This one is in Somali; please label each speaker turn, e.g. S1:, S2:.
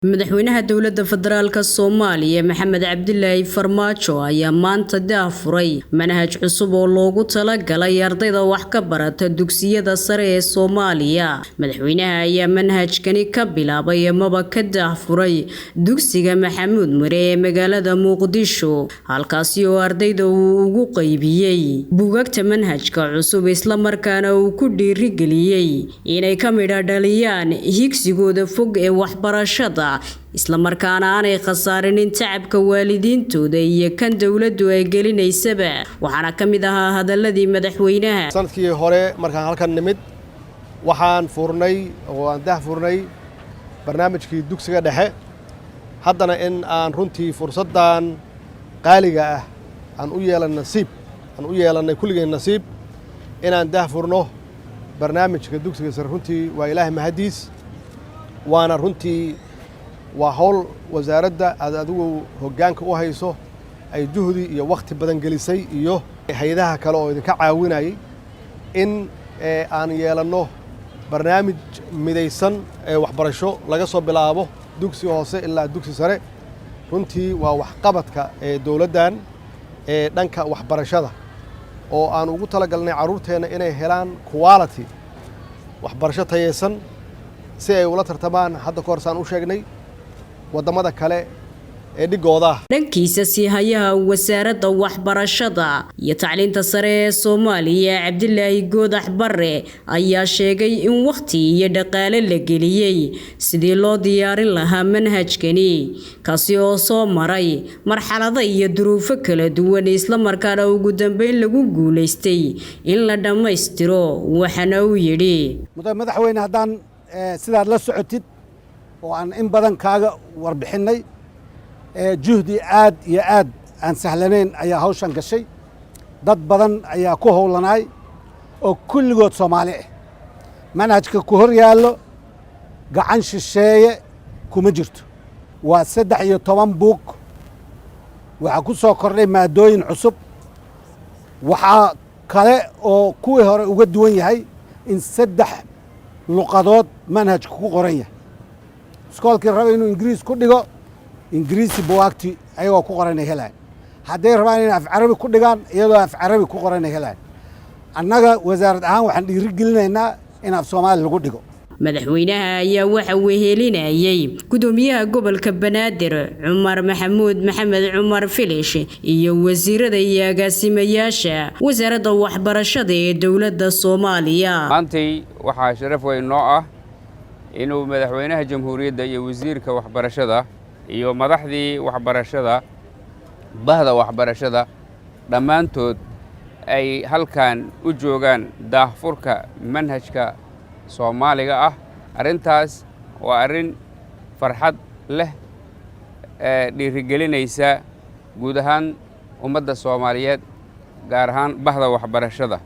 S1: madaxweynaha dowladda federaalka Soomaaliya Maxamed Cabdilaahi Farmaajo ayaa maanta daafuray manhaj cusub oo loogu talagalay ardayda wax ka barata dugsiyada sare ee Soomaaliya. Madaxweynaha ayaa manhajkani ka bilaabay amaba ka daafuray dugsiga Maxamuud Mure ee magaalada Muqdisho, halkaasi oo ardayda uu ugu qaybiyay buugaagta manhajka cusub isla markaana uu ku dhiirigeliyay inay ka midho dhaliyaan higsigooda fog ee waxbarashada isla markaana aanay khasaarin tacabka waalidiintooda iyo kan dawladdu ay gelinaysaba. waxaana kamid ahaa hadaladii madaxweynaha.
S2: sanadkii hore markaan halkan nimid waxaan furnay oo aan daahfurnay barnaamijkii dugsiga dhexe, haddana in aan runtii fursadan qaaliga ah aan u yeelanay kulligeen nasiib inaan daahfurno barnaamijka dugsiga sare. runtii waa ilaahay mahadiis, waana runtii waa hawl wasaaradda aad adigu hoggaanka u hayso ay juhdi iyo waqti badan gelisay iyo hay'adaha kale oo idinka caawinayay in aan yeelanno barnaamij midaysan ee waxbarasho laga soo bilaabo dugsi hoose ilaa dugsi sare. runtii waa waxqabadka ee dowladdan ee dhanka waxbarashada oo aan ugu talagalnay carruurteenna inay helaan quality waxbarasho tayeysan si ay ula tartamaan hadda ka hor saan u sheegnay wadamada kale ee dhigooda.
S1: dhankiisa siihayaha wasaaradda waxbarashada iyo tacliinta sare ee Soomaaliya Cabdilaahi Goodax Barre ayaa sheegay in waqti iyo dhaqaale la geliyay sidii loo diyaarin lahaa manhajkani, kaasi oo soo maray marxalado iyo duruufo kala duwan isla markaana ugu dambeyn lagu guuleystay in la dhammaystiro. waxana uu yidhi
S3: madaxweyne haddaan sidaad la socotid oo aan in badan kaaga warbixinay juhdi aad iyo aad aan sahlanayn ayaa hawshan gashay. dad badan ayaa ku howlanaay oo kulligood Soomaali ah. manhajka ku hor yaallo gacan shisheeye kuma jirto. waa 13 buug. waxaa ku soo kordhay maadooyin cusub. waxaa kale oo kuwii hore uga duwan yahay in 3 luqadood manhajka ku qoran yahay. iskoolkii raba inuu ingiriis ku dhigo ingiriisi buwaagti ayagoo ku qoran helaan. hadday rabaan inay af carabi ku dhigaan iyadoo af carabi ku qoran helaan. annaga wasaarad ahaan waxaan dhiirigelinaynaa in af Soomaali lagu dhigo.
S1: madaxweynaha ayaa waxa uu helinayay gudoomiyaha gobolka Banaadir Cumar Maxamuud Maxamed Cumar Filish iyo wasiirada iyo agaasimayaasha wasaaradda waxbarashada ee dowladda Soomaaliya.
S4: maantay waxaa sharaf weyn noo ah inuu madaxweynaha jamhuuriyadda iyo wasiirka waxbarashada iyo madaxdii waxbarashada bahda waxbarashada dhammaantood ay halkan u joogaan daahfurka manhajka Soomaaliga ah. arrintaas waa arrin farxad leh dhiirigelinaysa guud ahaan ummadda Soomaaliyeed gaar ahaan bahda waxbarashada.